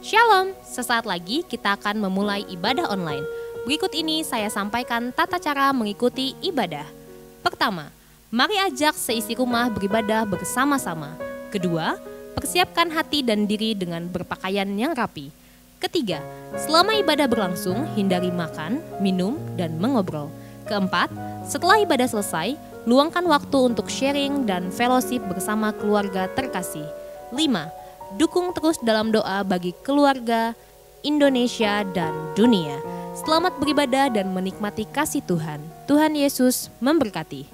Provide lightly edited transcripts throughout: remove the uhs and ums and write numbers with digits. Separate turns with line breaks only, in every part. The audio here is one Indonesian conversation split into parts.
Shalom, sesaat lagi kita akan memulai ibadah online. Berikut ini saya sampaikan tata cara mengikuti ibadah. Pertama, mari ajak seisi rumah beribadah bersama-sama. Kedua, persiapkan hati dan diri dengan berpakaian yang rapi. Ketiga, selama ibadah berlangsung, hindari makan, minum, dan mengobrol. Keempat, setelah ibadah selesai, luangkan waktu untuk sharing dan fellowship bersama keluarga terkasih. 5. Dukung terus dalam doa bagi keluarga, Indonesia, dan dunia. Selamat beribadah dan menikmati kasih Tuhan. Tuhan Yesus memberkati.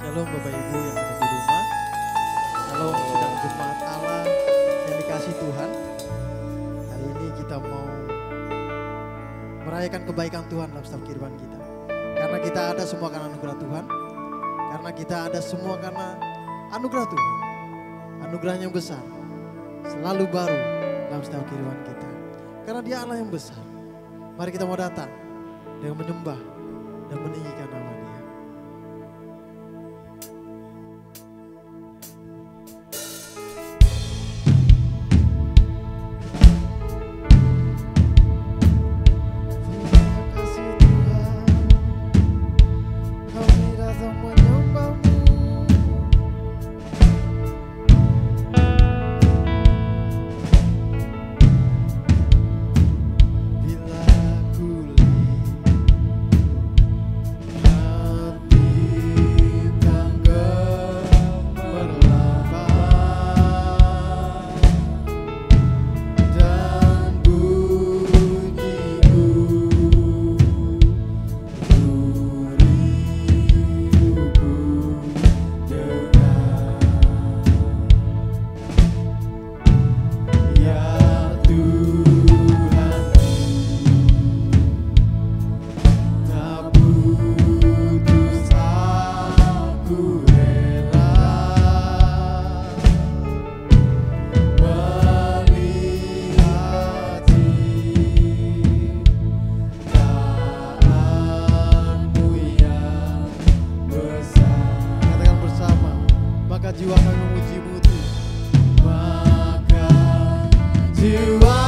Shalom Bapak Ibu yang ada di rumah. Shalom sidang jemaat Allah yang dikasih Tuhan. Hari ini kita mau merayakan kebaikan Tuhan dalam setiap kehidupan kita. Karena kita ada semua karena anugerah Tuhan. Karena kita ada semua karena anugerah Tuhan. Anugerahnya yang besar. Selalu baru dalam setiap kehidupan kita. Karena Dia Allah yang besar. Mari kita mau datang dengan menyembah dan meninggikan nama Dia. Jiwa kami memuji-Mu Tuhan. Maka jiwa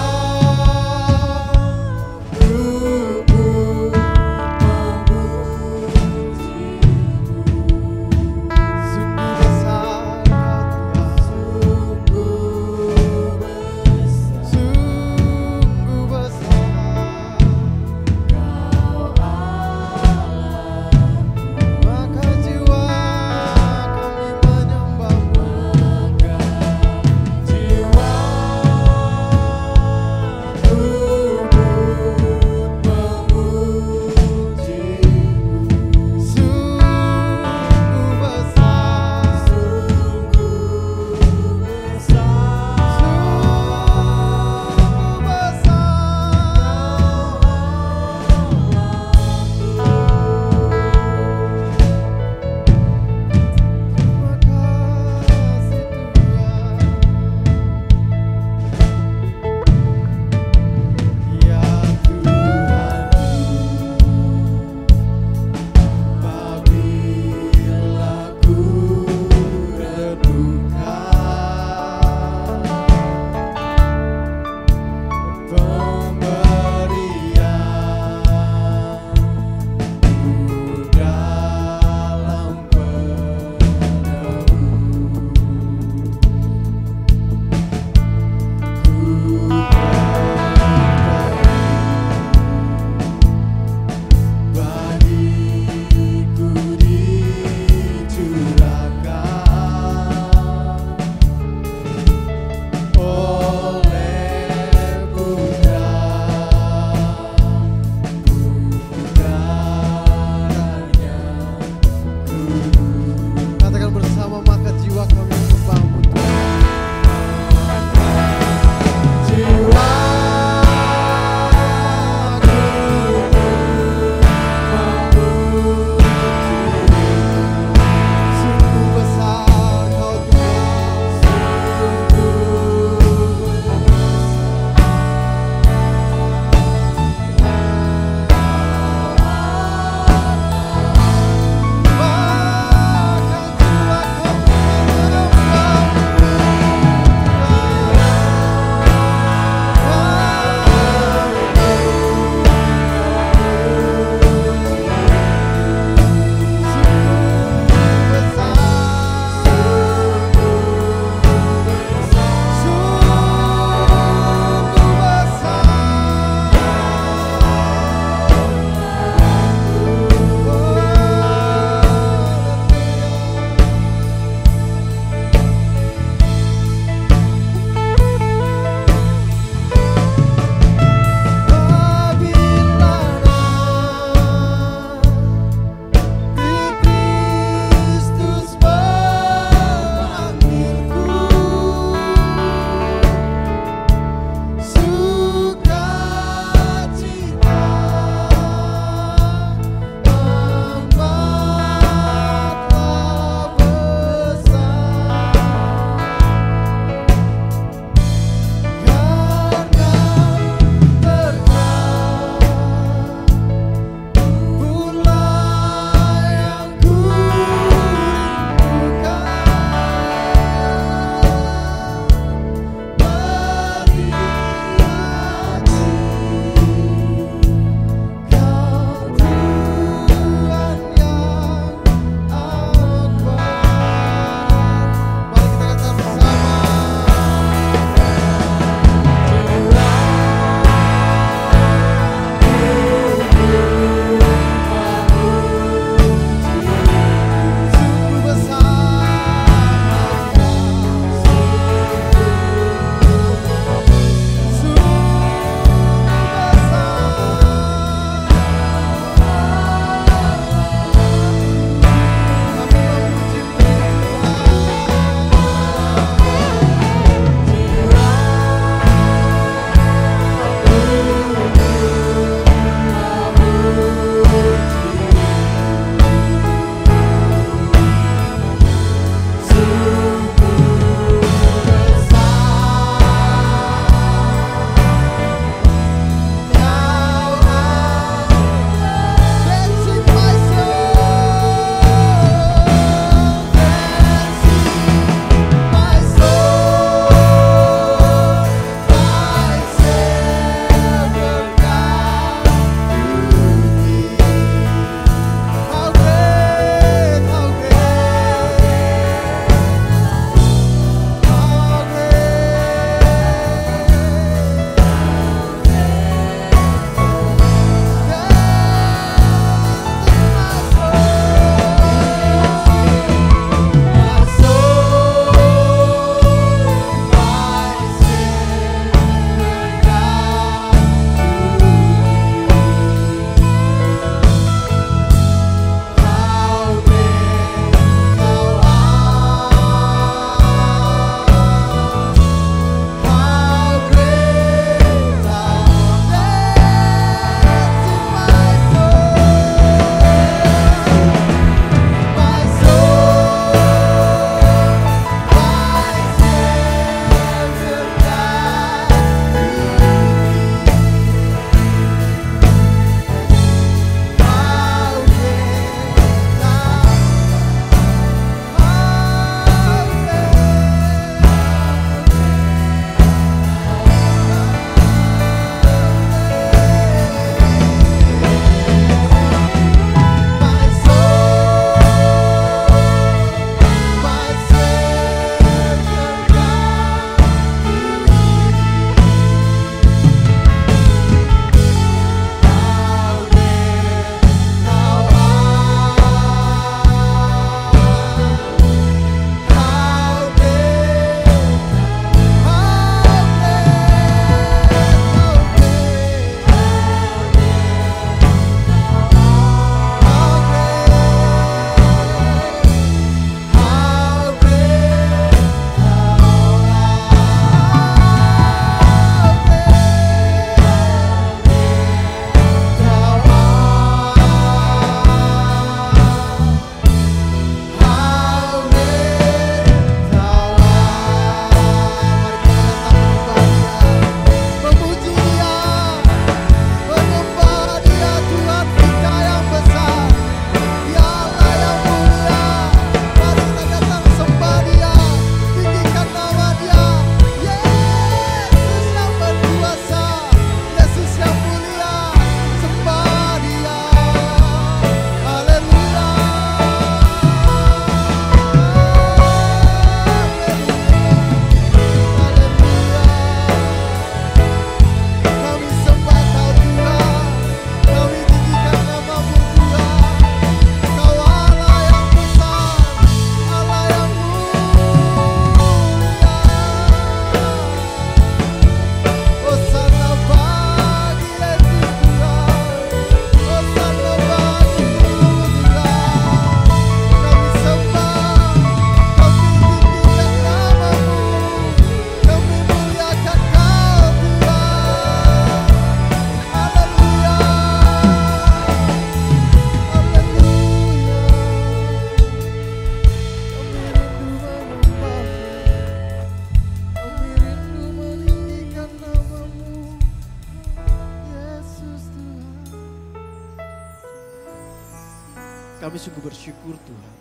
Kami sungguh bersyukur Tuhan.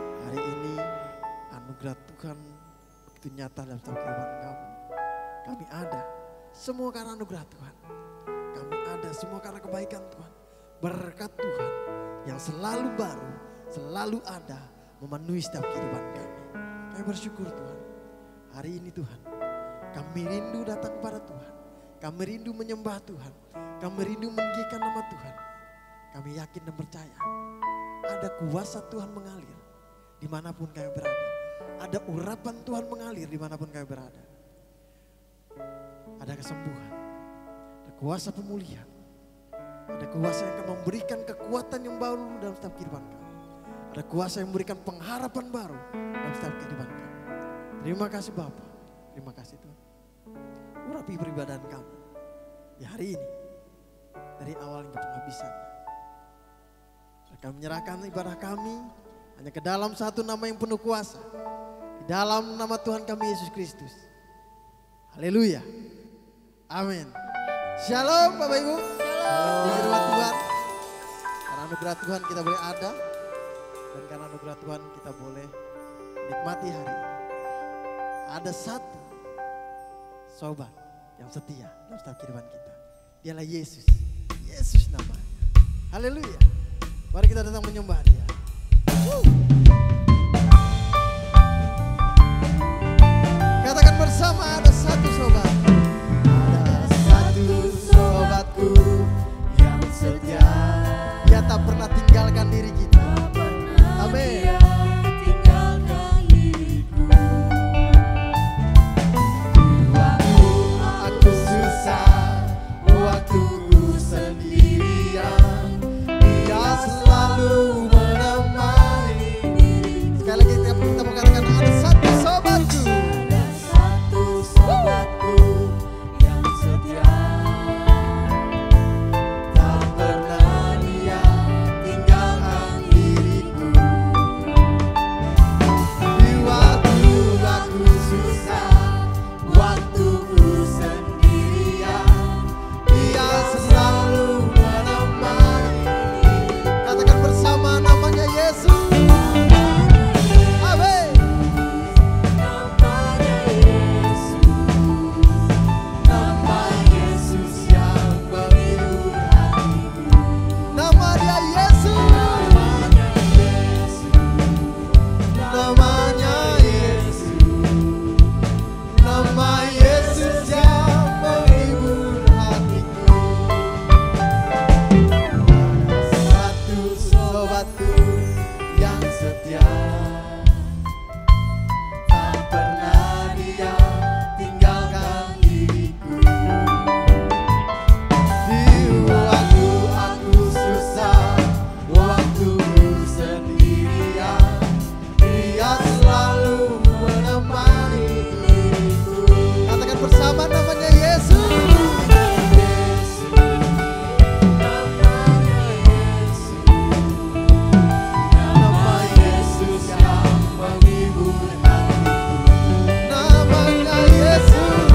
Hari ini anugerah Tuhan begitu nyata dalam kehidupan kami. Kami ada semua karena anugerah Tuhan. Kami ada semua karena kebaikan Tuhan. Berkat Tuhan yang selalu baru, selalu ada memenuhi setiap kehidupan kami. Kami bersyukur Tuhan. Hari ini Tuhan, kami rindu datang kepada Tuhan. Kami rindu menyembah Tuhan. Kami rindu meninggikan nama Tuhan. Kami yakin dan percaya ada kuasa Tuhan mengalir dimanapun kami berada. Ada urapan Tuhan mengalir dimanapun kami berada. Ada kesembuhan, ada kuasa pemulihan, ada kuasa yang akan memberikan kekuatan yang baru dalam setiap kehidupan kami. Ada kuasa yang memberikan pengharapan baru dalam setiap kehidupan kami. Terima kasih Bapa, terima kasih Tuhan. Urapi peribadahan kami di hari ini dari awal hingga penghabisannya. Kami menyerahkan ibadah kami hanya ke dalam satu nama yang penuh kuasa. Di dalam nama Tuhan kami Yesus Kristus. Haleluya. Amin. Shalom Bapak Ibu. Shalom. Tuhan. Karena anugerah Tuhan kita boleh ada. Dan karena anugerah Tuhan kita boleh nikmati hari ini. Ada satu sobat yang setia dalam setiap kehidupan kita. Dialah Yesus. Yesus namanya. Haleluya. Mari kita datang menyembah Dia. Katakan bersama, ada satu sobat. Ada satu sobatku yang setia. Dia tak pernah tinggalkan diri kita. Amin. Waktu aku susah, waktu ku sendirian, Dia selalu menemani. Sekali lagi kita mengatakan ada satu sobatku. Ada satu sobatku yang setia. Tak pernah Dia tinggalkan diriku. Di waktu aku susah, waktu ku sendirian, Dia selalu menemani. Katakan bersama, namanya Yesus. Amin. Namanya Yesus. Nama Yesus yang menghibur hatiku. Nama Dia Yesus. Namanya Yesus. Namanya Yesus. Nama Yesus yang menghibur hatiku. Satu sobatku yang setia. Tak pernah Dia tinggalkan diriku. Di waktu aku susah, waktu ku sendirian, Dia selalu menemani diriku. Katakan bersama, namanya Yesus. Yesus. Namanya Yesus. Nama Yesus yang menghibur hatiku. Namanya Yesus.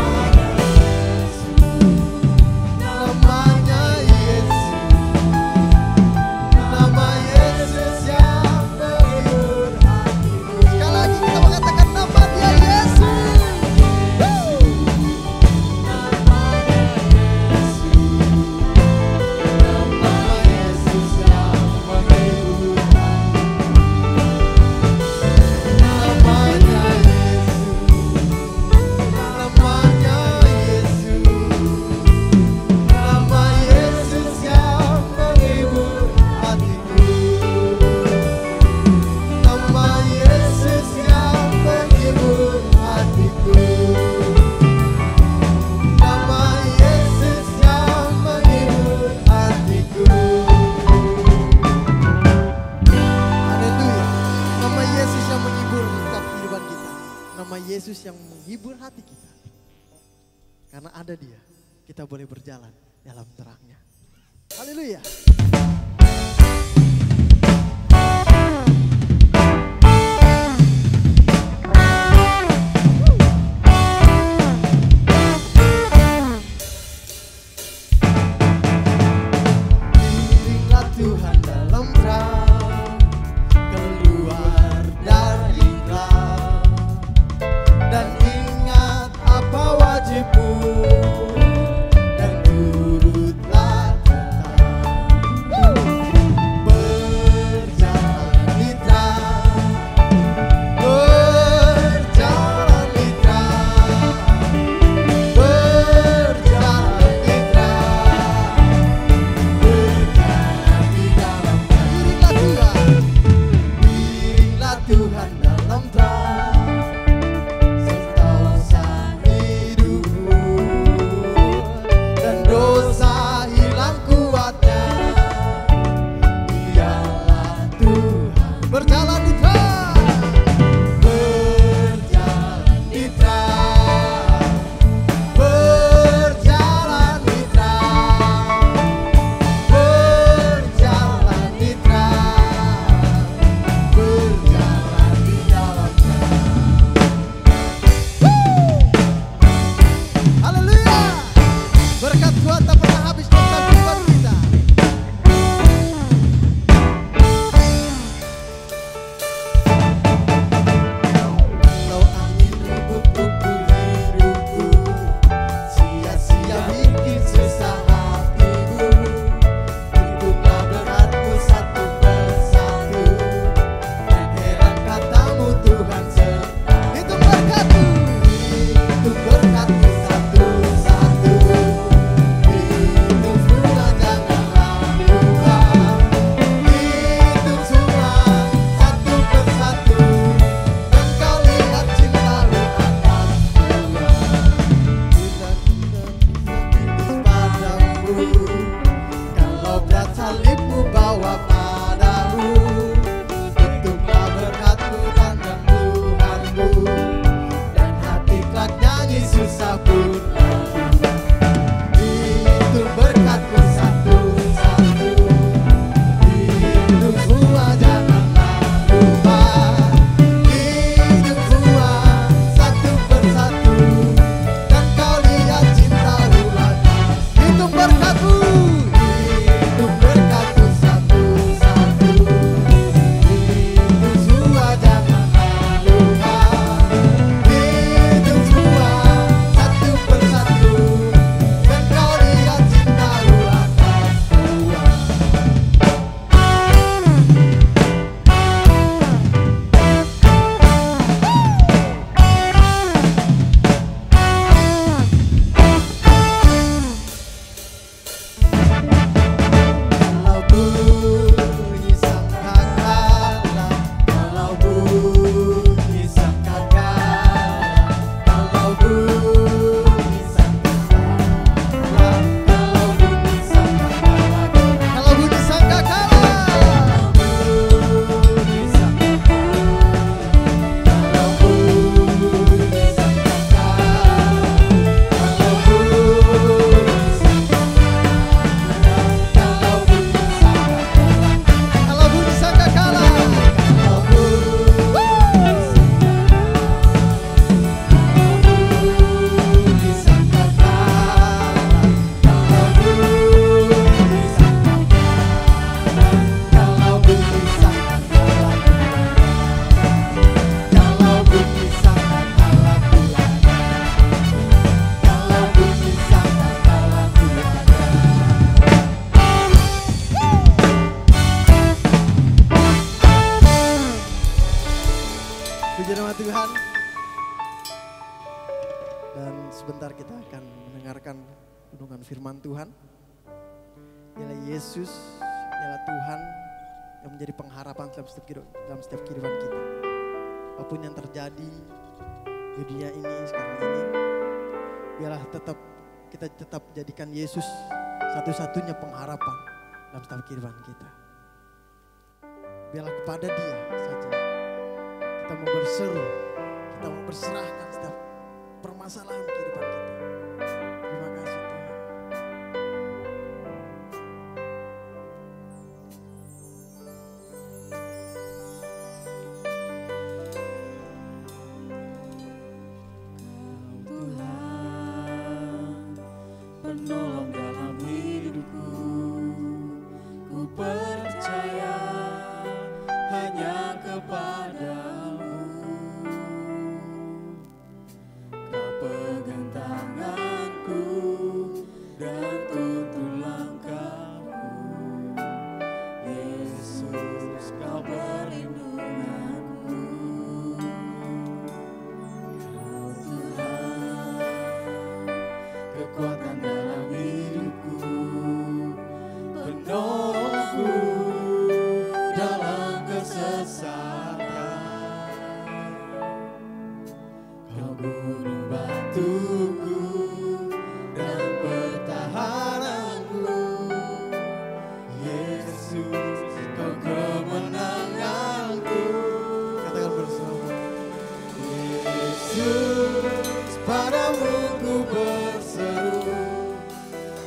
Namanya Yesus. Nama Yesus yang menghibur hatiku. Sekali lagi kita mengatakan nama Dia Yesus. Nama Yesus yang menghibur hatiku. Namanya Yesus. Nama Yesus yang menghibur hatiku. Nama Yesus yang menghibur hatiku. Nama Yesus yang menghibur hatiku. Haleluya. Nama Yesus yang menghibur setiap kehidupan kita. Nama Yesus yang menghibur hati kita. Karena ada Dia, kita boleh berjalan dalam terangnya. Haleluya. Iringlah Tuhan dalam terang. Haleluya. Berkat Tuhan tak pernah habis dalam kehidupan kita. Kalau angin ribut pukul hidupku, sia-sia bikin susah hatiku. Hitunglah beratku satu persatu, dan heran katamu Tuhan serta. Hitung berkatku, hitung berkatku satu-satu. Hitung semua janganlah lupa. Hitung semua satu persatu, dan kau lihat cintamu atas Tuhan. Kita padamu, kalau berat salibmu bawa padamu. Hitunglah berkatku pandang Tuhanmu, dan hati kelak nyanyi susah pun lalu. Hitung berkatku satu-satu, hitung semua janganlah lupa. Hitung semua satu persatu, dan kau lihat cintamu atas. Hitung berkatku, hitung berkatku satu-satu, hitung semua janganlah lupa. Hitung semua satu persatu, dan kau lihat cintamu atas Tuhan. Kalau bunyi sangkakala, kalau bunyi sangkakala, kalau bunyi sangkakala, kalau bunyi sangkakala, kalau bunyi sangkakala, kalau bunyi sangkakala, kalau bunyi sangkakala, puji nama Tuhan. Dan sebentar kita akan mendengarkan renungan firman Tuhan. Ialah Yesus, ialah Tuhan yang menjadi pengharapan dalam setiap kehidupan kita. Apapun yang terjadi di dunia ini sekarang ini, biarlah kita tetap jadikan Yesus satu-satunya pengharapan dalam setiap kehidupan kita. Biarlah kepada Dia saja kita mau berseru, kita mau berserahkan setiap permasalahan kehidupan kita. Terima kasih Tuhan.
Tuhan, penolong dalam hidupku, ku percaya hanya kepadamu. Kau pegang tanganku dan tuntun langkahku. Yesus, kau perlindunganku. Kau Tuhan, kekuatan dalam hidupku, penolongku dalam kesesatan. Kau gunung batuku dan pertahananku. Yesus, kau kemenanganku.
Katakan bersama.
Yesus, padamu ku berseru,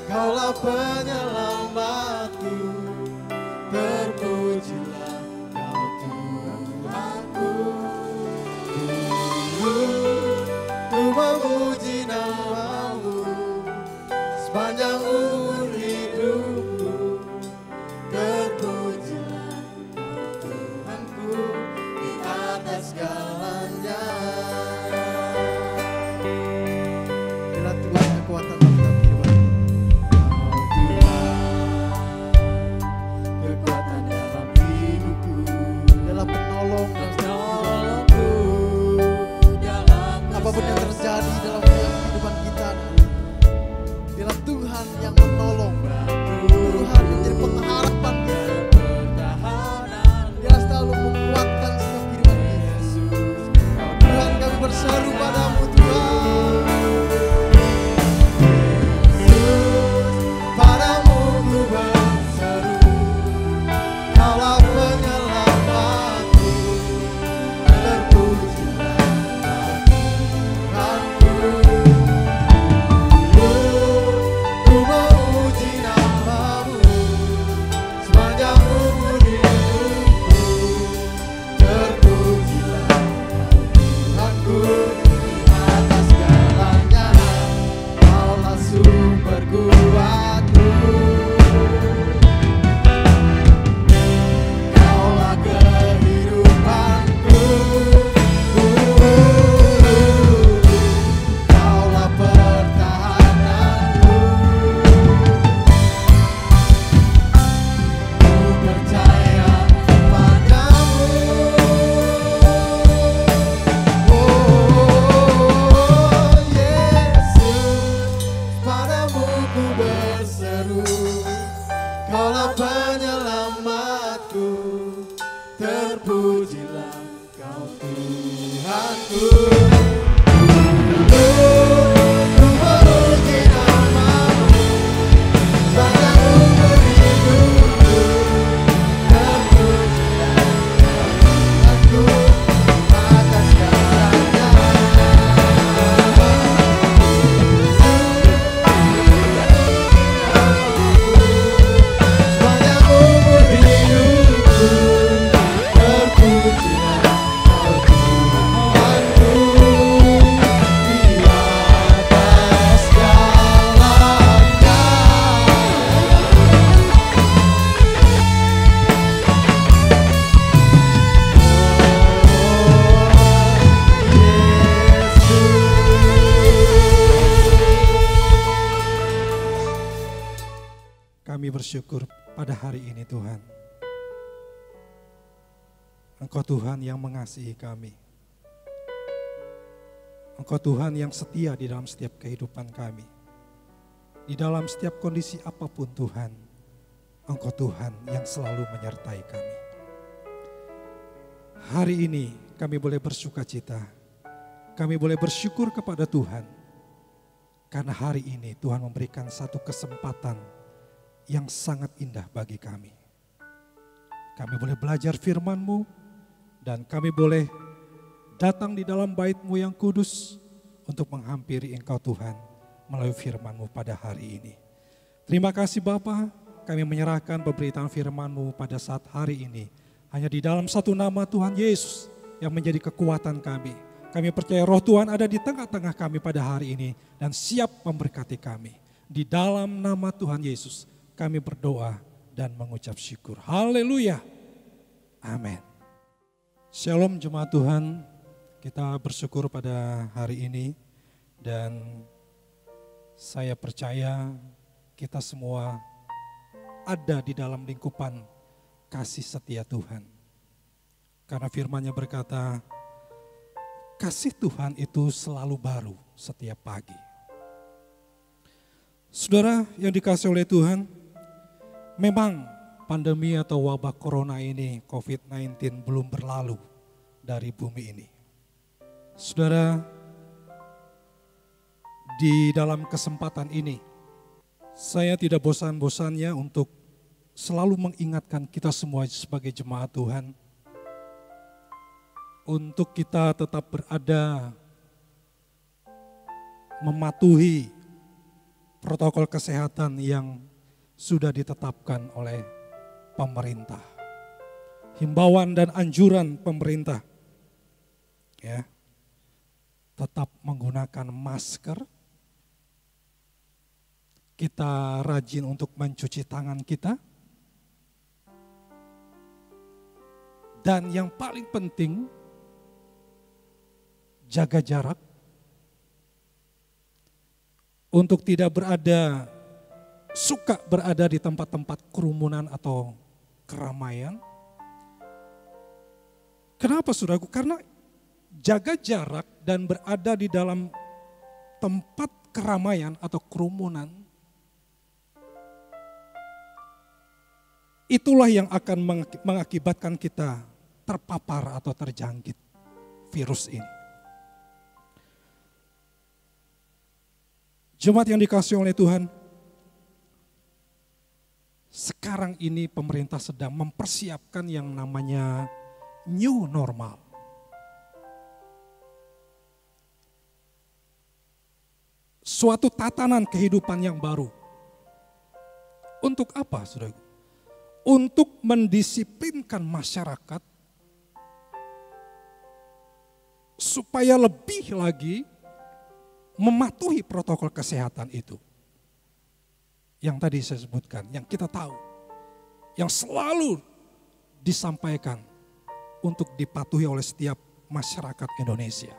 Kaulah penyelamatku. Terpujilah Kau Tuhanku. Ku memuji nama sepanjang umur hidupku. Terpujilah Tuhanku di atas segalanya.
Biarlah Tuhan kekuatan dalam kehidupan kita.
Kekuatan dalam hidupku,
Biarlah penolong dalam
tolongku dalam
apapun yang terjadi dalam kehidupan kita. Biarlah Tuhan yang menolong, Tuhan menjadi pengharapan kita.
pertahanan.
Biarlah selalu menguatkan setiap kehidupan kita. Tuhan, kami berseru padamu Tuhan.
Padamu ku berseru, Kaulah penyelamatku. Terpujilah Tuhanku. Ku memuji namamu sepanjang umur hidupku. Terpujilah Tuhanku di atas segalanya. Kaulah sumber kuatku. Kaulah kehidupanku. Kaulah pertahananku. Ku percaya padamu. Oh Yesus, padamu ku berseru, Kaulah penyelamatku. Terpujilah Kau Tuhanku. Ku memuji namamu sepanjang umur hidupku. Terpujilah Tuhanku di atas segalanya. Sepanjang umur hidupku. Terpujilah Kau Tuhanku di atas segalanya.
Kami bersyukur pada hari ini Tuhan. Engkau Tuhan yang mengasihi kami. Engkau Tuhan yang setia di dalam setiap kehidupan kami. Di dalam setiap kondisi apapun Tuhan, Engkau Tuhan yang selalu menyertai kami. Hari ini kami boleh bersuka cita. Kami boleh bersyukur kepada Tuhan. Karena hari ini Tuhan memberikan satu kesempatan yang sangat indah bagi kami. Kami boleh belajar firman-Mu dan kami boleh datang di dalam bait-Mu yang kudus untuk menghampiri Engkau Tuhan melalui firman-Mu pada hari ini. Terima kasih Bapa, kami menyerahkan pemberitaan firman-Mu pada saat hari ini. Hanya di dalam satu nama Tuhan Yesus yang menjadi kekuatan kami. Kami percaya roh Tuhan ada di tengah-tengah kami pada hari ini dan siap memberkati kami. Di dalam nama Tuhan Yesus kami berdoa dan mengucap syukur. Haleluya. Amin. Shalom jemaat Tuhan, kita bersyukur pada hari ini dan saya percaya kita semua ada di dalam lingkupan kasih setia Tuhan. Karena firman-Nya berkata, kasih Tuhan itu selalu baru setiap pagi. Saudara yang dikasihi oleh Tuhan, memang pandemi atau wabah corona ini, COVID-19 belum berlalu dari bumi ini. Saudara, di dalam kesempatan ini, saya tidak bosan-bosannya untuk selalu mengingatkan kita semua sebagai jemaat Tuhan, untuk kita tetap berada, mematuhi protokol kesehatan yang sudah ditetapkan oleh pemerintah. Himbauan dan anjuran pemerintah, ya, tetap menggunakan masker, kita rajin untuk mencuci tangan kita. Dan yang paling penting, jaga jarak untuk tidak suka berada di tempat-tempat kerumunan atau keramaian. Kenapa saudaraku? Karena jaga jarak dan berada di dalam tempat keramaian atau kerumunan, itulah yang akan mengakibatkan kita terpapar atau terjangkit virus ini. Jemaat yang dikasihi oleh Tuhan, sekarang ini pemerintah sedang mempersiapkan yang namanya new normal. Suatu tatanan kehidupan yang baru. Untuk apa, saudara? Untuk mendisiplinkan masyarakat supaya lebih lagi mematuhi protokol kesehatan itu. Yang tadi saya sebutkan, yang kita tahu, yang selalu disampaikan untuk dipatuhi oleh setiap masyarakat Indonesia.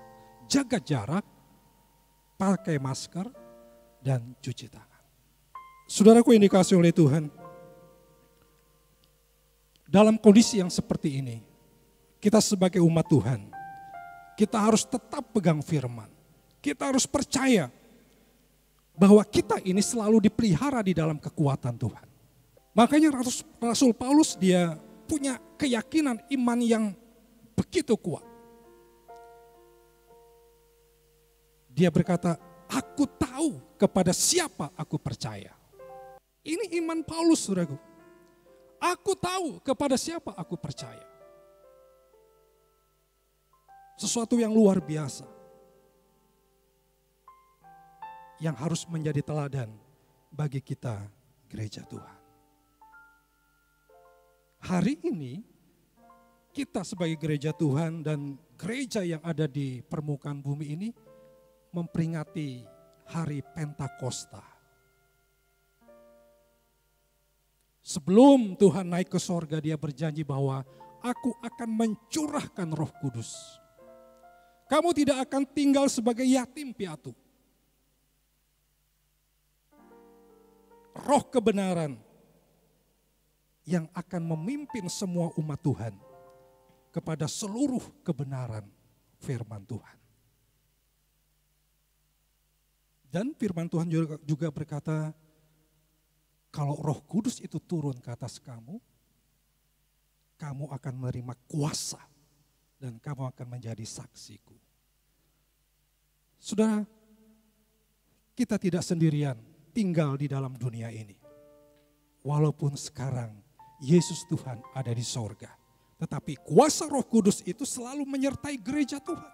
Jaga jarak, pakai masker, dan cuci tangan. Saudaraku yang dikasihi oleh Tuhan, dalam kondisi yang seperti ini, kita sebagai umat Tuhan, kita harus tetap pegang firman. Kita harus percaya bahwa kita ini selalu dipelihara di dalam kekuatan Tuhan. Makanya Rasul Paulus dia punya keyakinan iman yang begitu kuat. Dia berkata, aku tahu kepada siapa aku percaya. Ini iman Paulus, saudaraku. Aku tahu kepada siapa aku percaya. Sesuatu yang luar biasa. Yang harus menjadi teladan bagi kita gereja Tuhan. Hari ini kita sebagai gereja Tuhan dan gereja yang ada di permukaan bumi ini memperingati hari Pentakosta. Sebelum Tuhan naik ke sorga, dia berjanji bahwa aku akan mencurahkan Roh Kudus. Kamu tidak akan tinggal sebagai yatim piatu. Roh kebenaran yang akan memimpin semua umat Tuhan kepada seluruh kebenaran firman Tuhan. Dan firman Tuhan juga berkata, kalau Roh Kudus itu turun ke atas kamu, kamu akan menerima kuasa dan kamu akan menjadi saksiku. Saudara, kita tidak sendirian tinggal di dalam dunia ini. Walaupun sekarang Yesus Tuhan ada di sorga, tetapi kuasa Roh Kudus itu selalu menyertai gereja Tuhan.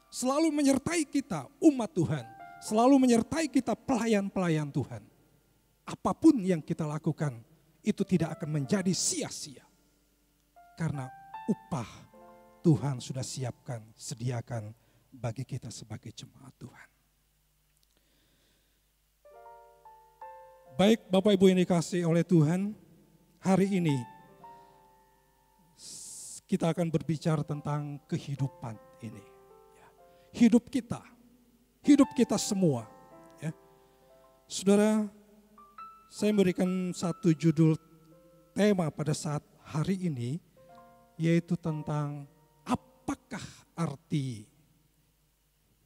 Selalu menyertai kita umat Tuhan. Selalu menyertai kita pelayan-pelayan Tuhan. Apapun yang kita lakukan itu tidak akan menjadi sia-sia. Karena upah Tuhan sudah siapkan, sediakan bagi kita sebagai jemaat Tuhan. Baik Bapak Ibu yang dikasihi oleh Tuhan, hari ini kita akan berbicara tentang kehidupan ini. Hidup kita semua. Ya. Saudara, saya memberikan satu judul tema pada saat hari ini, yaitu tentang apakah arti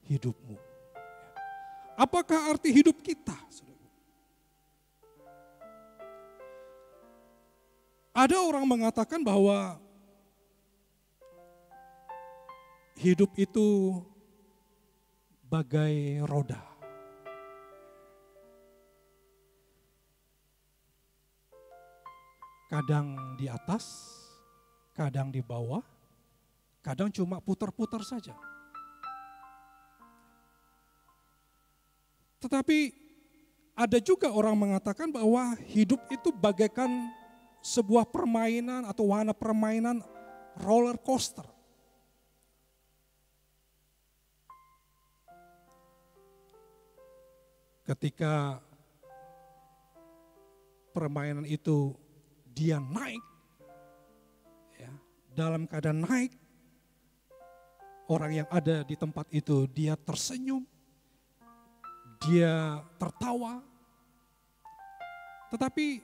hidupmu. Apakah arti hidup kita? Ada orang mengatakan bahwa hidup itu bagai roda. Kadang di atas, kadang di bawah, kadang cuma putar-putar saja. Tetapi ada juga orang mengatakan bahwa hidup itu bagaikan sebuah permainan atau wahana permainan roller coaster. Ketika permainan itu dia naik, ya, dalam keadaan naik, orang yang ada di tempat itu dia tersenyum, dia tertawa, tetapi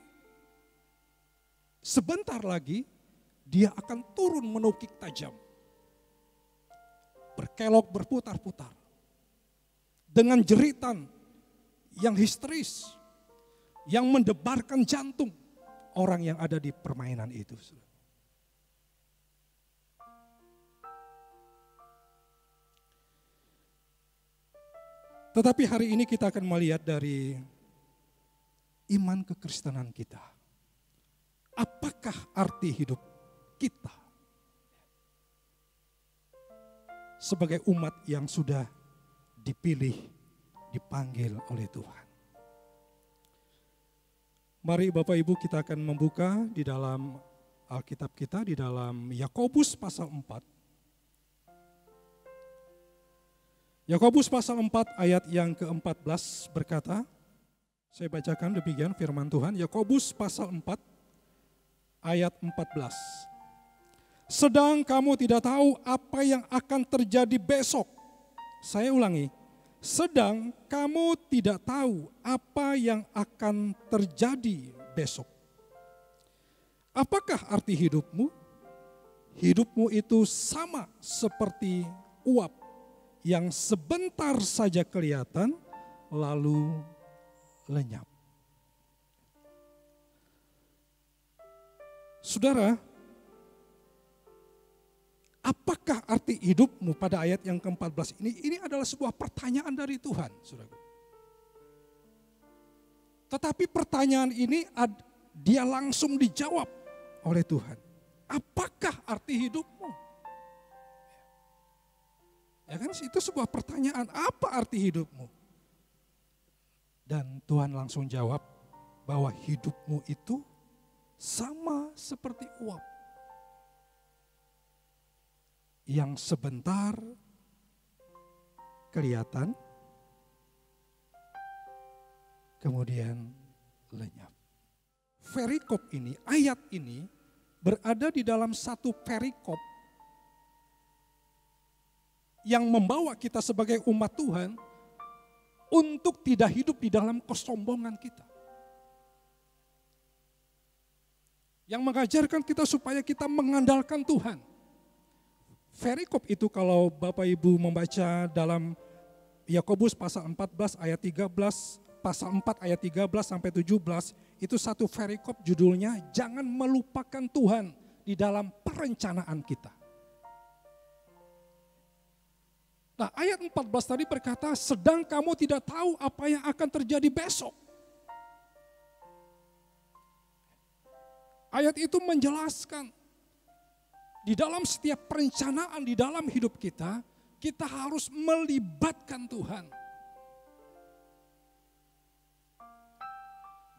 sebentar lagi dia akan turun menukik tajam, berkelok berputar-putar, dengan jeritan yang histeris, yang mendebarkan jantung orang yang ada di permainan itu. Tetapi hari ini kita akan melihat dari iman kekristenan kita. Apakah arti hidup kita sebagai umat yang sudah dipilih, dipanggil oleh Tuhan? Mari Bapak Ibu kita akan membuka di dalam Alkitab kita, di dalam Yakobus pasal 4. Yakobus pasal 4 ayat yang ke-14 berkata, saya bacakan demikian firman Tuhan, Yakobus pasal 4 ayat 14. Sedang kamu tidak tahu apa yang akan terjadi besok. Saya ulangi, sedang kamu tidak tahu apa yang akan terjadi besok. Apakah arti hidupmu? Hidupmu itu sama seperti uap yang sebentar saja kelihatan lalu lenyap. Saudara, apakah arti hidupmu pada ayat yang ke-14 ini? Ini adalah sebuah pertanyaan dari Tuhan, saudara. Tetapi pertanyaan ini dia langsung dijawab oleh Tuhan. Apakah arti hidupmu? Ya kan, itu sebuah pertanyaan, apa arti hidupmu? Dan Tuhan langsung jawab bahwa hidupmu itu sama seperti uap yang sebentar kelihatan, kemudian lenyap. Perikop ini, ayat ini berada di dalam satu perikop yang membawa kita sebagai umat Tuhan untuk tidak hidup di dalam kesombongan kita. Yang mengajarkan kita supaya kita mengandalkan Tuhan. Perikop itu kalau Bapak Ibu membaca dalam Yakobus pasal 14 ayat 13, pasal 4 ayat 13 sampai 17, itu satu perikop judulnya jangan melupakan Tuhan di dalam perencanaan kita. Nah, ayat 14 tadi berkata, sedang kamu tidak tahu apa yang akan terjadi besok. Ayat itu menjelaskan, di dalam setiap perencanaan di dalam hidup kita, kita harus melibatkan Tuhan.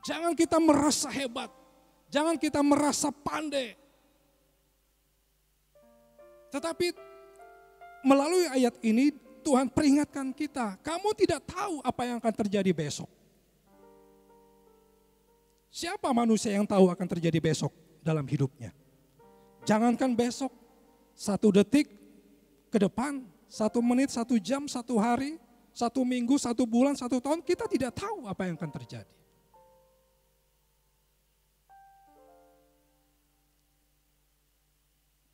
Jangan kita merasa hebat, jangan kita merasa pandai. Tetapi melalui ayat ini Tuhan peringatkan kita, kamu tidak tahu apa yang akan terjadi besok. Siapa manusia yang tahu akan terjadi besok dalam hidupnya? Jangankan besok, 1 detik ke depan, 1 menit, 1 jam, 1 hari, 1 minggu, 1 bulan, 1 tahun, kita tidak tahu apa yang akan terjadi.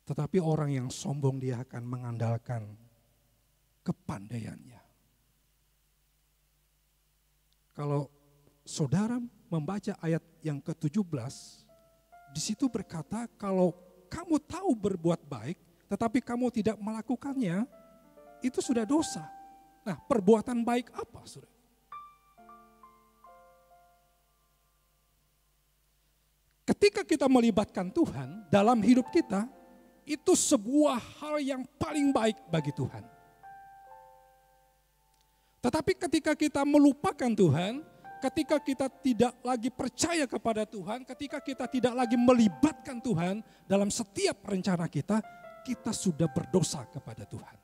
Tetapi orang yang sombong dia akan mengandalkan kepandaiannya. Kalau saudara membaca ayat yang ke-17, di situ berkata kalau kamu tahu berbuat baik, tetapi kamu tidak melakukannya, itu sudah dosa. Nah, perbuatan baik apa, saudara? Ketika kita melibatkan Tuhan dalam hidup kita, itu sebuah hal yang paling baik bagi Tuhan. Tetapi ketika kita melupakan Tuhan, ketika kita tidak lagi percaya kepada Tuhan, ketika kita tidak lagi melibatkan Tuhan dalam setiap rencana kita, kita sudah berdosa kepada Tuhan.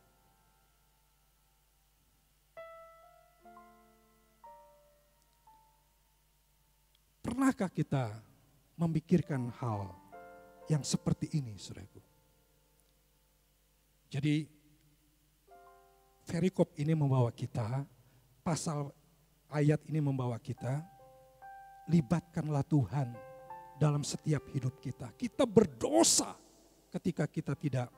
Pernahkah Pernahkah kita memikirkan hal yang seperti ini, saudaraku? Jadi perikop ini membawa kita, pasal ayat ini membawa kita, libatkanlah Tuhan dalam setiap hidup kita. Kita berdosa ketika kita tidak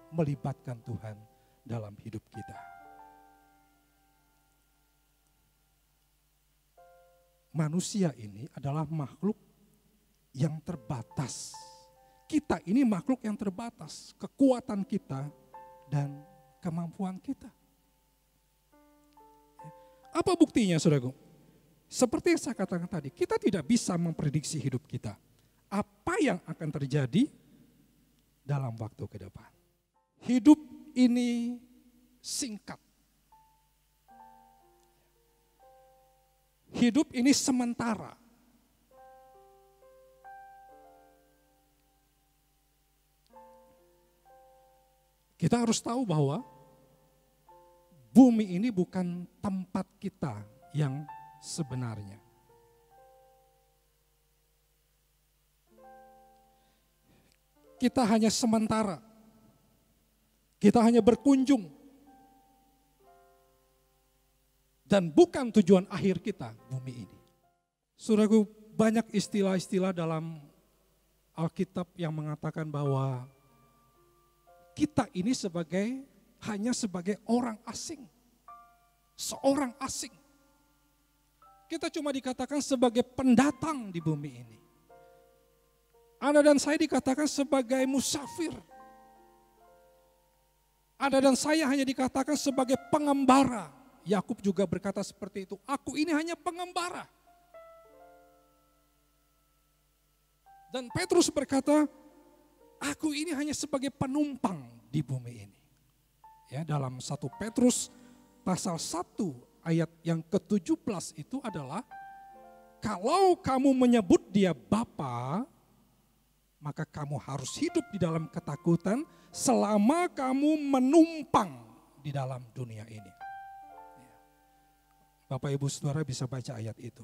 melibatkan Tuhan dalam hidup kita. Manusia ini adalah makhluk yang terbatas. Kita ini makhluk yang terbatas, kekuatan kita dan kemampuan kita. Apa buktinya, saudaraku? Seperti yang saya katakan tadi, kita tidak bisa memprediksi hidup kita. Apa yang akan terjadi dalam waktu ke depan. Hidup ini singkat. Hidup ini sementara. Kita harus tahu bahwa bumi ini bukan tempat kita yang sebenarnya. Kita hanya sementara. Kita hanya berkunjung. Dan bukan tujuan akhir kita bumi ini. Saudaraku, banyak istilah-istilah dalam Alkitab yang mengatakan bahwa kita ini hanya sebagai orang asing. Seorang asing. Kita cuma dikatakan sebagai pendatang di bumi ini. Anda dan saya dikatakan sebagai musafir. Anda dan saya hanya dikatakan sebagai pengembara. Yakub juga berkata seperti itu. Aku ini hanya pengembara. Dan Petrus berkata, aku ini hanya sebagai penumpang di bumi ini. Ya, dalam 1 Petrus pasal 1 ayat yang ke-17 itu adalah, kalau kamu menyebut dia Bapa, maka kamu harus hidup di dalam ketakutan selama kamu menumpang di dalam dunia ini. Bapak Ibu Saudara bisa baca ayat itu.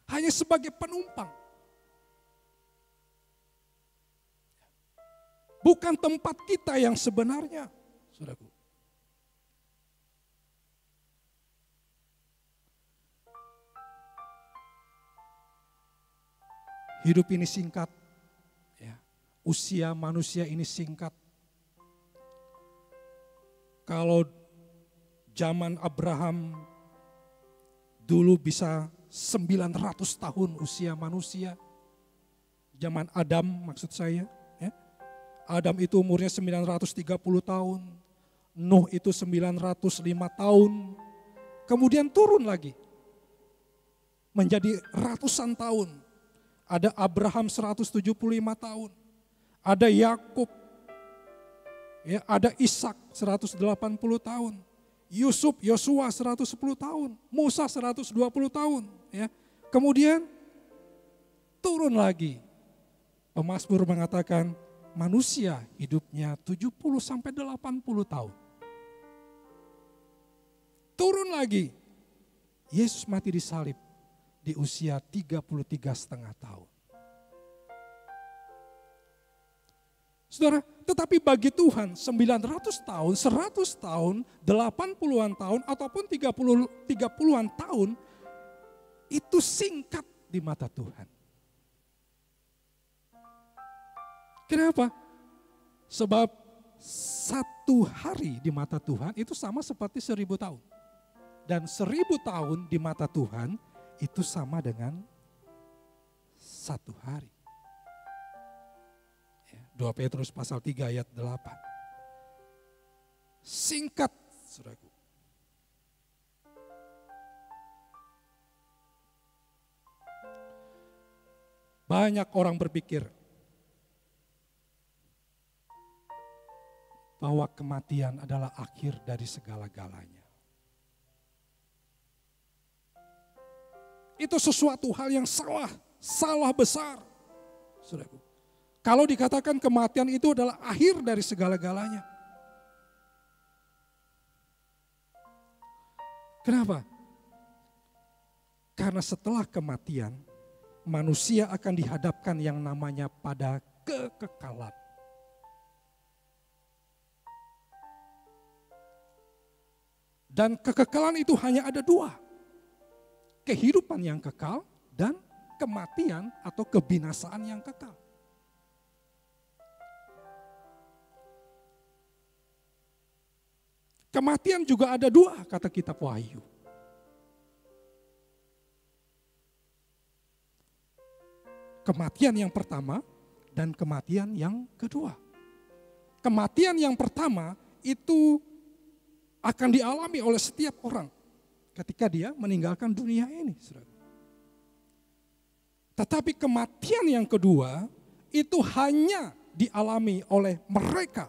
Hanya sebagai penumpang. Bukan tempat kita yang sebenarnya, saudaraku. Hidup ini singkat. Ya. Usia manusia ini singkat. Kalau zaman Abraham dulu bisa 900 tahun usia manusia. Zaman Adam maksud saya. Ya. Adam itu umurnya 930 tahun. Nuh itu 905 tahun. Kemudian turun lagi. Menjadi ratusan tahun. Ada Abraham 175 tahun. Ada Yakub. Ya, ada Ishak 180 tahun. Yosua 110 tahun, Musa 120 tahun. Ya. Kemudian turun lagi. Pemazmur mengatakan manusia hidupnya 70 sampai 80 tahun. Turun lagi. Yesus mati di salib di usia 33,5 tahun. Saudara, tetapi bagi Tuhan 900 tahun, 100 tahun, 80-an tahun, ataupun 30-an tahun, itu singkat di mata Tuhan. Kenapa? Sebab satu hari di mata Tuhan itu sama seperti 1000 tahun. Dan 1000 tahun di mata Tuhan itu sama dengan satu hari. 2 Petrus pasal 3 ayat 8. Singkat, saudaraku. Banyak orang berpikir bahwa kematian adalah akhir dari segala-galanya. Itu sesuatu hal yang salah besar, saudaraku. Kalau dikatakan kematian itu adalah akhir dari segala-galanya. Kenapa? Karena setelah kematian manusia akan dihadapkan yang namanya pada kekekalan. Dan kekekalan itu hanya ada dua. Kehidupan yang kekal dan kematian atau kebinasaan yang kekal. Kematian juga ada dua, kata kitab Wahyu. Kematian yang pertama dan kematian yang kedua. Kematian yang pertama itu akan dialami oleh setiap orang ketika dia meninggalkan dunia ini. Tetapi kematian yang kedua itu hanya dialami oleh mereka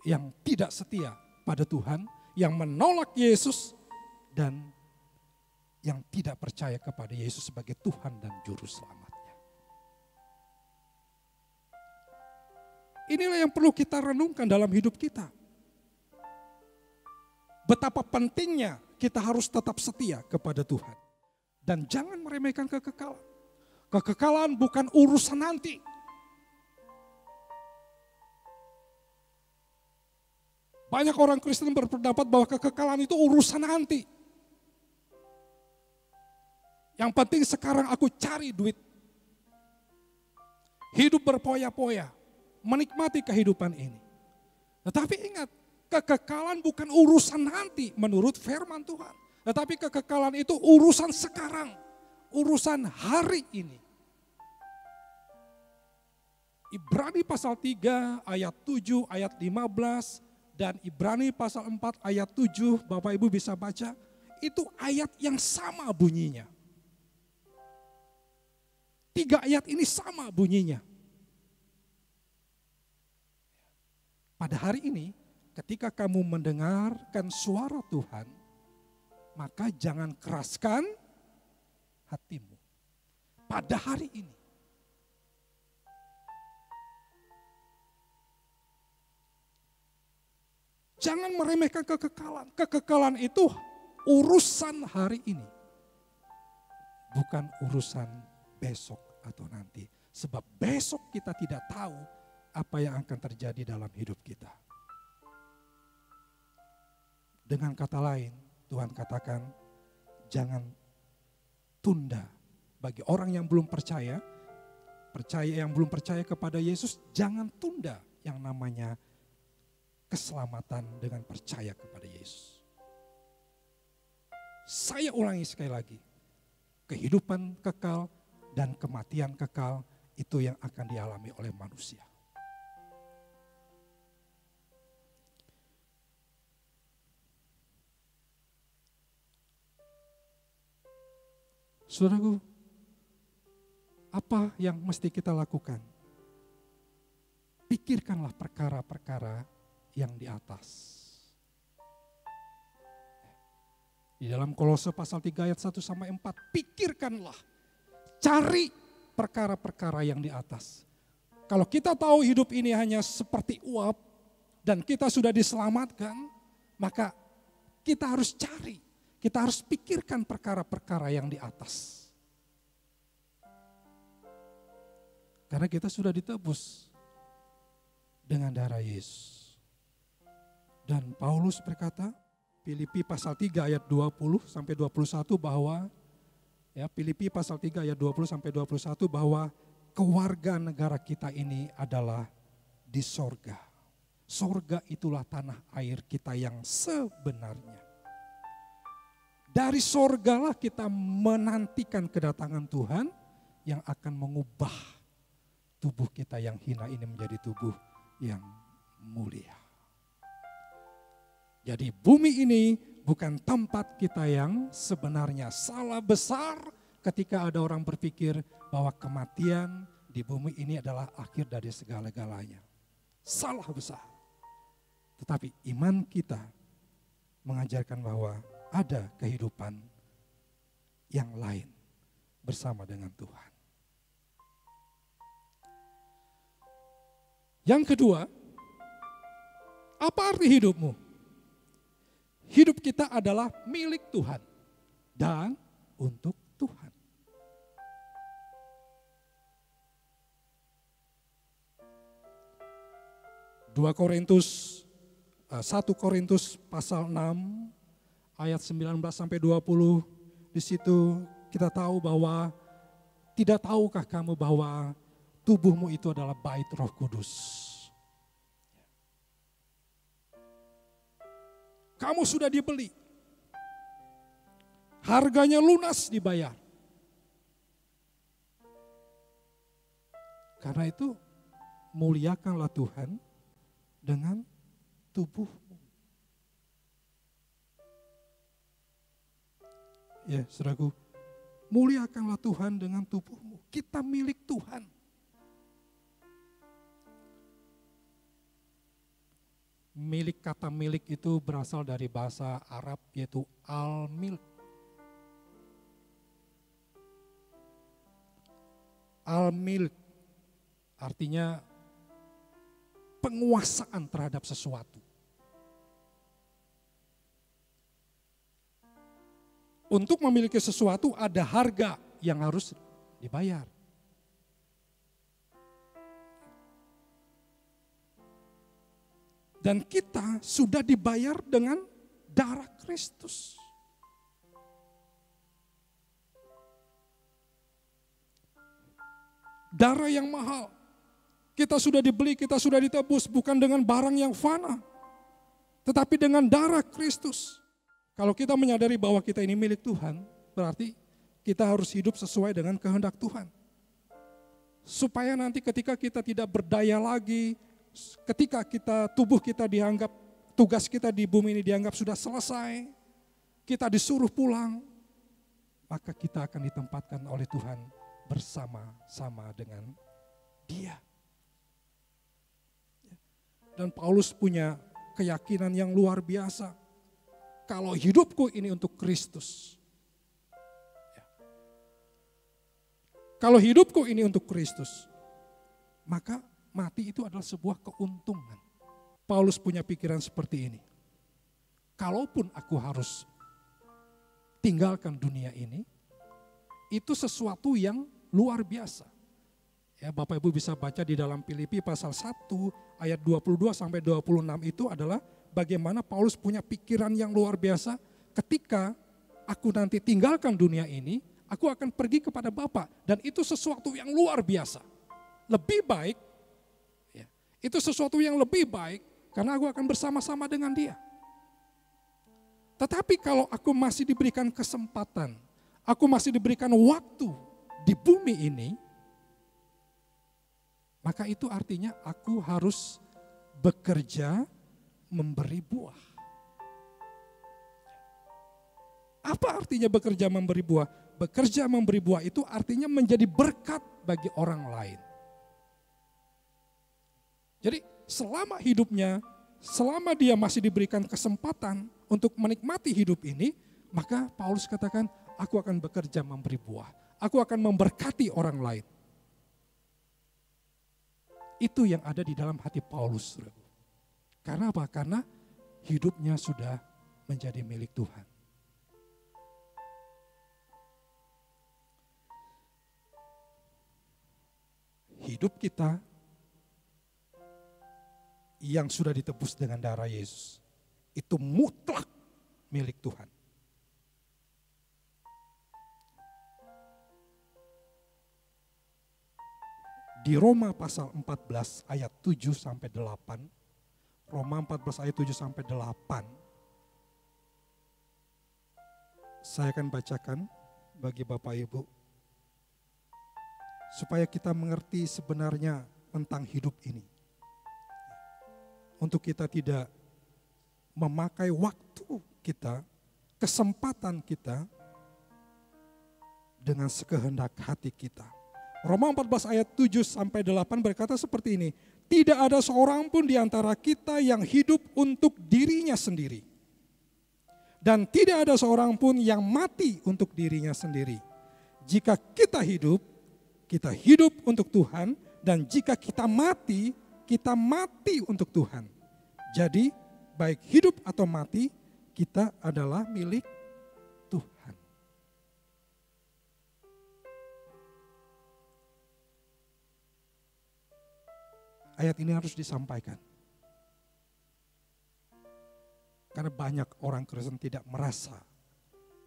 yang tidak setia pada Tuhan, yang menolak Yesus dan yang tidak percaya kepada Yesus sebagai Tuhan dan Juru Selamatnya. Inilah yang perlu kita renungkan dalam hidup kita. Betapa pentingnya kita harus tetap setia kepada Tuhan. Dan jangan meremehkan kekekalan. Kekekalan bukan urusan nanti. Banyak orang Kristen berpendapat bahwa kekekalan itu urusan nanti. Yang penting sekarang aku cari duit. Hidup berpoya-poya. Menikmati kehidupan ini. Tetapi ingat, kekekalan bukan urusan nanti menurut firman Tuhan. Tetapi kekekalan itu urusan sekarang. Urusan hari ini. Ibrani pasal 3 ayat 7 ayat 15 dan Ibrani pasal 4 ayat 7, Bapak Ibu bisa baca, itu ayat yang sama bunyinya. 3 ayat ini sama bunyinya. Pada hari ini, ketika kamu mendengarkan suara Tuhan, maka jangan keraskan hatimu. Pada hari ini. Jangan meremehkan kekekalan. Kekekalan itu urusan hari ini. Bukan urusan besok atau nanti. Sebab besok kita tidak tahu apa yang akan terjadi dalam hidup kita. Dengan kata lain, Tuhan katakan, jangan tunda. Bagi orang yang belum percaya yang belum percaya kepada Yesus, jangan tunda yang namanya keselamatan dengan percaya kepada Yesus. Saya ulangi sekali lagi, kehidupan kekal dan kematian kekal itu yang akan dialami oleh manusia. Saudaraku, apa yang mesti kita lakukan? Pikirkanlah perkara-perkara yang di atas. Di dalam Kolose pasal 3 ayat 1-4, pikirkanlah, cari perkara-perkara yang di atas. Kalau kita tahu hidup ini hanya seperti uap dan kita sudah diselamatkan, maka kita harus cari, kita harus pikirkan perkara-perkara yang di atas. Karena kita sudah ditebus dengan darah Yesus. Dan Paulus berkata, Filipi pasal 3 ayat 20-21 bahwa, Filipi pasal 3 ayat 20-21 bahwa keluarga negara kita ini adalah di sorga. Sorga itulah tanah air kita yang sebenarnya. Dari sorgalah kita menantikan kedatangan Tuhan yang akan mengubah tubuh kita yang hina ini menjadi tubuh yang mulia. Jadi bumi ini bukan tempat kita yang sebenarnya. Salah besar ketika ada orang berpikir bahwa kematian di bumi ini adalah akhir dari segala-galanya. Salah besar. Tetapi iman kita mengajarkan bahwa ada kehidupan yang lain bersama dengan Tuhan. Yang kedua, apa arti hidupmu? Hidup kita adalah milik Tuhan dan untuk Tuhan. 1 Korintus pasal 6 ayat 19 sampai 20. Di situ kita tahu bahwa tidak tahukah kamu bahwa tubuhmu itu adalah bait Roh Kudus. Kamu sudah dibeli. Harganya lunas dibayar. Karena itu muliakanlah Tuhan dengan tubuhmu. Ya, saudaraku, muliakanlah Tuhan dengan tubuhmu. Kita milik Tuhan. Milik, kata milik itu berasal dari bahasa Arab yaitu al-milk. Al-milk artinya penguasaan terhadap sesuatu. Untuk memiliki sesuatu ada harga yang harus dibayar. Dan kita sudah dibayar dengan darah Kristus. Darah yang mahal. Kita sudah dibeli, kita sudah ditebus bukan dengan barang yang fana. Tetapi dengan darah Kristus. Kalau kita menyadari bahwa kita ini milik Tuhan, berarti kita harus hidup sesuai dengan kehendak Tuhan. Supaya nanti ketika kita tidak berdaya lagi, ketika tubuh kita dianggap, tugas kita di bumi ini dianggap sudah selesai, kita disuruh pulang, maka kita akan ditempatkan oleh Tuhan bersama-sama dengan Dia. Dan Paulus punya keyakinan yang luar biasa. Kalau hidupku ini untuk Kristus. Kalau hidupku ini untuk Kristus, maka mati itu adalah sebuah keuntungan. Paulus punya pikiran seperti ini. Kalaupun aku harus tinggalkan dunia ini, itu sesuatu yang luar biasa. Ya, Bapak Ibu bisa baca di dalam Filipi pasal 1 ayat 22 sampai 26 itu adalah bagaimana Paulus punya pikiran yang luar biasa. Ketika aku nanti tinggalkan dunia ini, aku akan pergi kepada Bapa, dan itu sesuatu yang luar biasa. Lebih baik, ya, itu sesuatu yang lebih baik karena aku akan bersama-sama dengan Dia. Tetapi kalau aku masih diberikan kesempatan, aku masih diberikan waktu di bumi ini, maka itu artinya aku harus bekerja memberi buah. Apa artinya bekerja memberi buah? Bekerja memberi buah itu artinya menjadi berkat bagi orang lain. Jadi selama hidupnya, selama dia masih diberikan kesempatan untuk menikmati hidup ini, maka Paulus katakan, aku akan bekerja memberi buah. Aku akan memberkati orang lain. Itu yang ada di dalam hati Paulus. Karena apa? Karena hidupnya sudah menjadi milik Tuhan. Hidup kita yang sudah ditebus dengan darah Yesus, itu mutlak milik Tuhan. Di Roma pasal 14 ayat 7 sampai 8, Roma 14 ayat 7 sampai 8, saya akan bacakan bagi Bapak Ibu, supaya kita mengerti sebenarnya tentang hidup ini. Untuk kita tidak memakai waktu kita, kesempatan kita dengan sekehendak hati kita. Roma 14 ayat 7 sampai 8 berkata seperti ini. Tidak ada seorang pun di antara kita yang hidup untuk dirinya sendiri. Dan tidak ada seorang pun yang mati untuk dirinya sendiri. Jika kita hidup untuk Tuhan. Dan jika kita mati untuk Tuhan. Jadi baik hidup atau mati, kita adalah milik Tuhan. Ayat ini harus disampaikan. Karena banyak orang Kristen tidak merasa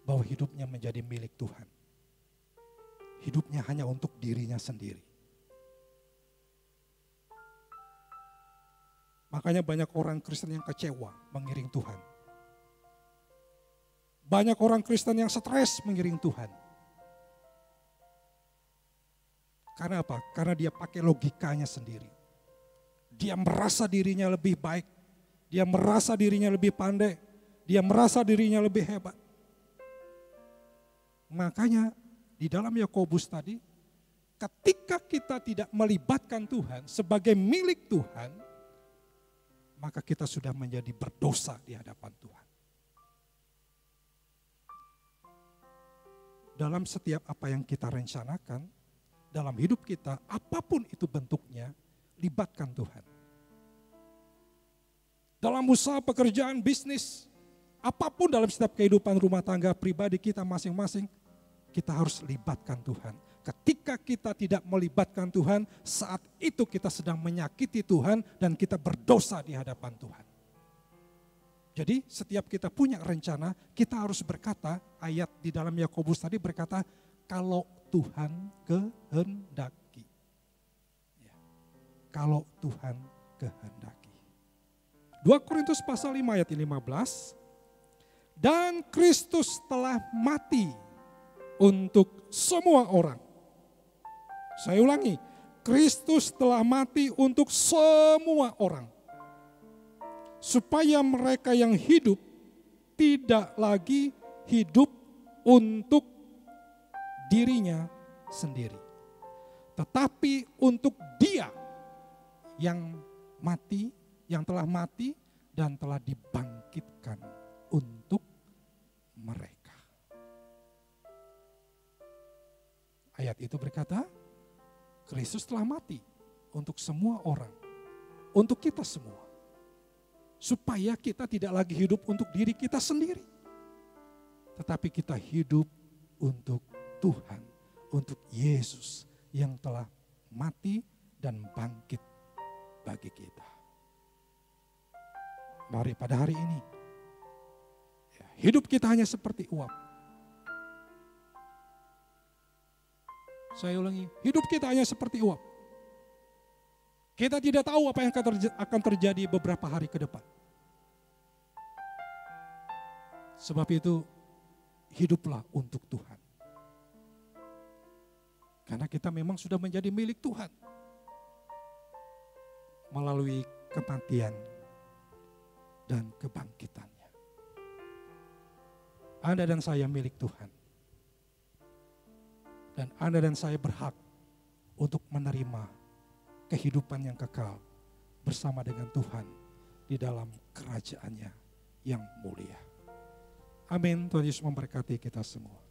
bahwa hidupnya menjadi milik Tuhan. Hidupnya hanya untuk dirinya sendiri. Makanya banyak orang Kristen yang kecewa mengiring Tuhan. Banyak orang Kristen yang stres mengiring Tuhan. Karena apa? Karena dia pakai logikanya sendiri. Dia merasa dirinya lebih baik. Dia merasa dirinya lebih pandai. Dia merasa dirinya lebih hebat. Makanya di dalam Yakobus tadi, ketika kita tidak melibatkan Tuhan sebagai milik Tuhan, maka kita sudah menjadi berdosa di hadapan Tuhan. Dalam setiap apa yang kita rencanakan, dalam hidup kita, apapun itu bentuknya, libatkan Tuhan. Dalam usaha, pekerjaan, bisnis, apapun dalam setiap kehidupan rumah tangga pribadi kita masing-masing, kita harus libatkan Tuhan. Ketika kita tidak melibatkan Tuhan, saat itu kita sedang menyakiti Tuhan dan kita berdosa di hadapan Tuhan. Jadi setiap kita punya rencana, kita harus berkata, ayat di dalam Yakobus tadi berkata, kalau Tuhan kehendaki. Ya, kalau Tuhan kehendaki. 2 Korintus pasal 5 ayat 15. Dan Kristus telah mati untuk semua orang. Saya ulangi, Kristus telah mati untuk semua orang. Supaya mereka yang hidup tidak lagi hidup untuk dirinya sendiri. Tetapi untuk Dia yang mati, yang telah mati dan telah dibangkitkan untuk mereka. Ayat itu berkata, Kristus telah mati untuk semua orang, untuk kita semua. Supaya kita tidak lagi hidup untuk diri kita sendiri. Tetapi kita hidup untuk Tuhan, untuk Yesus yang telah mati dan bangkit bagi kita. Mari pada hari ini, hidup kita hanya seperti uap. Saya ulangi, hidup kita hanya seperti uap. Kita tidak tahu apa yang akan terjadi beberapa hari ke depan. Sebab itu, hiduplah untuk Tuhan. Karena kita memang sudah menjadi milik Tuhan. Melalui kematian dan kebangkitannya. Anda dan saya milik Tuhan. Dan Anda dan saya berhak untuk menerima kehidupan yang kekal bersama dengan Tuhan di dalam kerajaan-Nya yang mulia. Amin. Tuhan Yesus memberkati kita semua.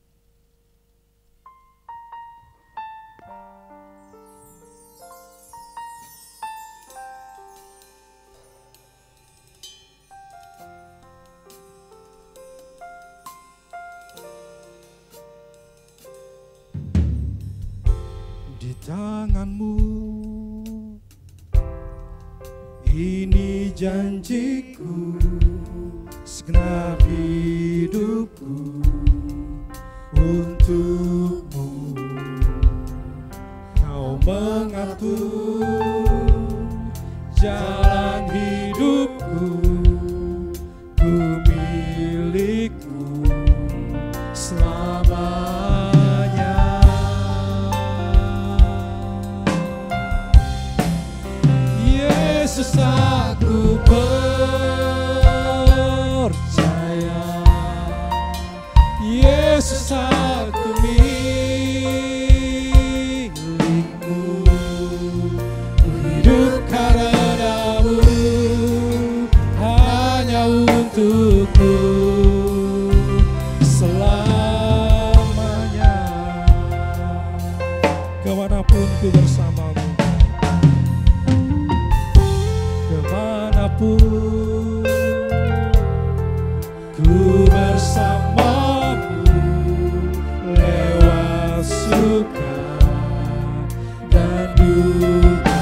Tanganmu, ini janjiku, segenap hidupku untukmu. Kau mengatur jalan hidupku, ku milikmu selamanya. Yesus, aku percaya. Yesus, aku milikmu. Ku hidup karena-Mu, hanya untukmu selamanya.
Kemanapun ku bersamamu.
Kemanapun ku bersamamu, lewat suka dan duka,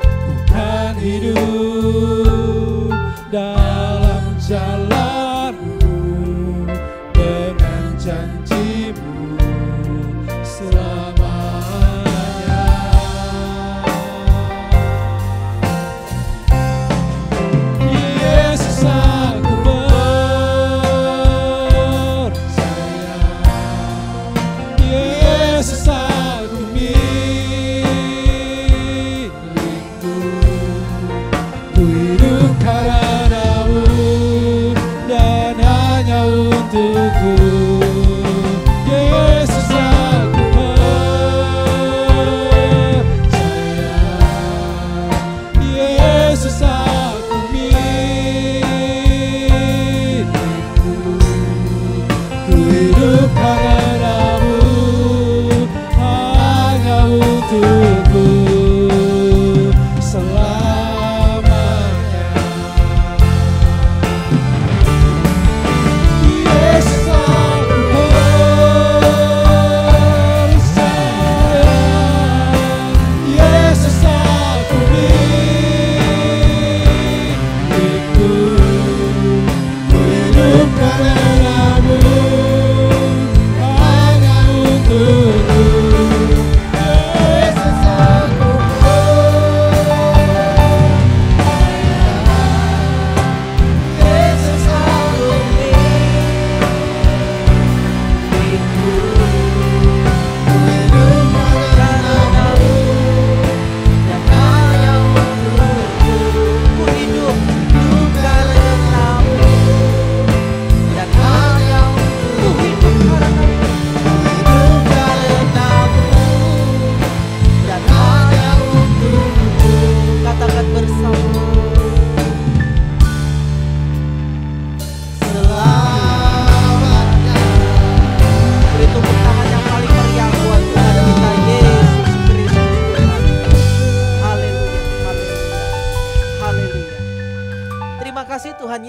ku kan hidup dan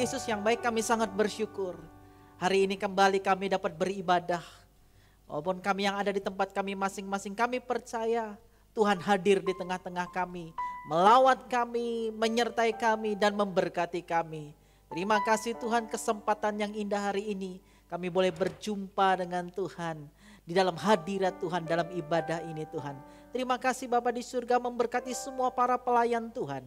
Yesus yang baik, kami sangat bersyukur. Hari ini kembali kami dapat beribadah. Walaupun kami yang ada di tempat kami masing-masing, kami percaya Tuhan hadir di tengah-tengah kami, melawat kami, menyertai kami, dan memberkati kami. Terima kasih Tuhan, kesempatan yang indah hari ini kami boleh berjumpa dengan Tuhan di dalam hadirat Tuhan, dalam ibadah ini Tuhan. Terima kasih Bapa di surga, memberkati semua para pelayan Tuhan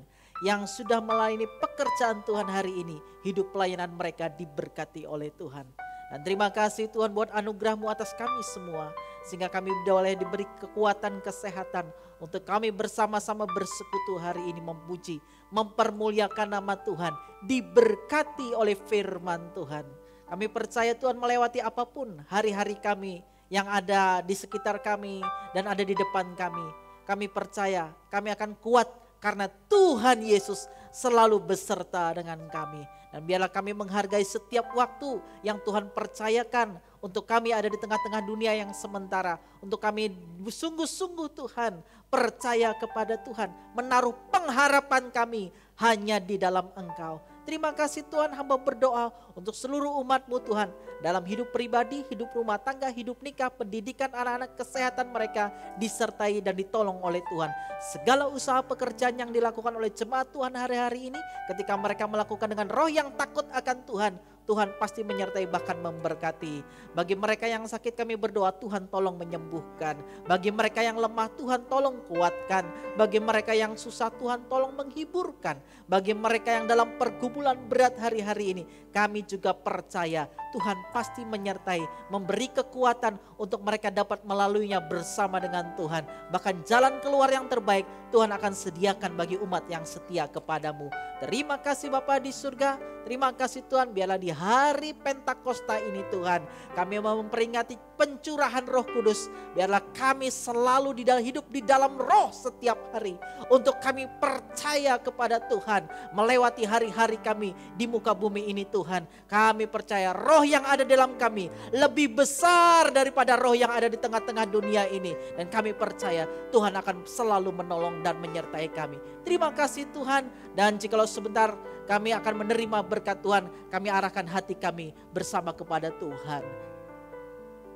yang sudah melayani pekerjaan Tuhan hari ini. Hidup pelayanan mereka diberkati oleh Tuhan. Dan terima kasih Tuhan buat anugerah-Mu atas kami semua, sehingga kami boleh diberi kekuatan, kesehatan untuk kami bersama-sama bersekutu hari ini memuji, mempermuliakan nama Tuhan, diberkati oleh firman Tuhan. Kami percaya Tuhan melewati apapun hari-hari kami yang ada di sekitar kami dan ada di depan kami. Kami percaya kami akan kuat karena Tuhan Yesus selalu beserta dengan kami. Dan biarlah kami menghargai setiap waktu yang Tuhan percayakan untuk kami ada di tengah-tengah dunia yang sementara. Untuk kami sungguh-sungguh Tuhan percaya kepada Tuhan, menaruh pengharapan kami hanya di dalam Engkau. Terima kasih Tuhan, hamba berdoa untuk seluruh umat-Mu Tuhan. Dalam hidup pribadi, hidup rumah tangga, hidup nikah, pendidikan anak-anak, kesehatan mereka disertai dan ditolong oleh Tuhan. Segala usaha pekerjaan yang dilakukan oleh jemaat Tuhan hari-hari ini, ketika mereka melakukan dengan roh yang takut akan Tuhan, Tuhan pasti menyertai bahkan memberkati. Bagi mereka yang sakit kami berdoa, Tuhan tolong menyembuhkan. Bagi mereka yang lemah, Tuhan tolong kuatkan. Bagi mereka yang susah, Tuhan tolong menghiburkan. Bagi mereka yang dalam pergumulan berat hari-hari ini, kami juga percaya Tuhan pasti menyertai, memberi kekuatan untuk mereka dapat melaluinya bersama dengan Tuhan. Bahkan jalan keluar yang terbaik Tuhan akan sediakan bagi umat yang setia kepadamu. Terima kasih Bapa di surga, terima kasih Tuhan, biarlah di hari Pentakosta ini Tuhan, kami mau memperingati pencurahan Roh Kudus. Biarlah kami selalu hidup di dalam roh setiap hari. Untuk kami percaya kepada Tuhan, melewati hari-hari kami di muka bumi ini Tuhan. Kami percaya roh yang ada dalam kami lebih besar daripada roh yang ada di tengah-tengah dunia ini. Dan kami percaya Tuhan akan selalu menolong dan menyertai kami. Terima kasih Tuhan, dan jikalau sebentar kami akan menerima berkat Tuhan, kami arahkan hati kami bersama kepada Tuhan.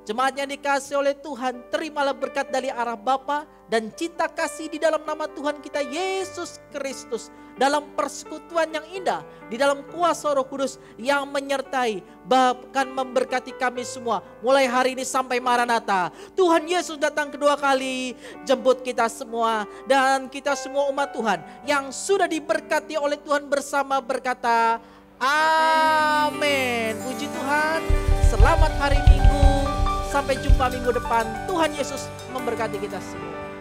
Jemaat yang dikasihi oleh Tuhan, terimalah berkat dari arah Bapa dan cinta kasih di dalam nama Tuhan kita Yesus Kristus, dalam persekutuan yang indah, di dalam kuasa Roh Kudus yang menyertai bahkan memberkati kami semua mulai hari ini sampai Maranatha. Tuhan Yesus datang kedua kali, jemput kita semua, dan kita semua umat Tuhan yang sudah diberkati oleh Tuhan bersama berkata amin. Puji Tuhan, selamat hari Minggu. Sampai jumpa minggu depan. Tuhan Yesus memberkati kita semua.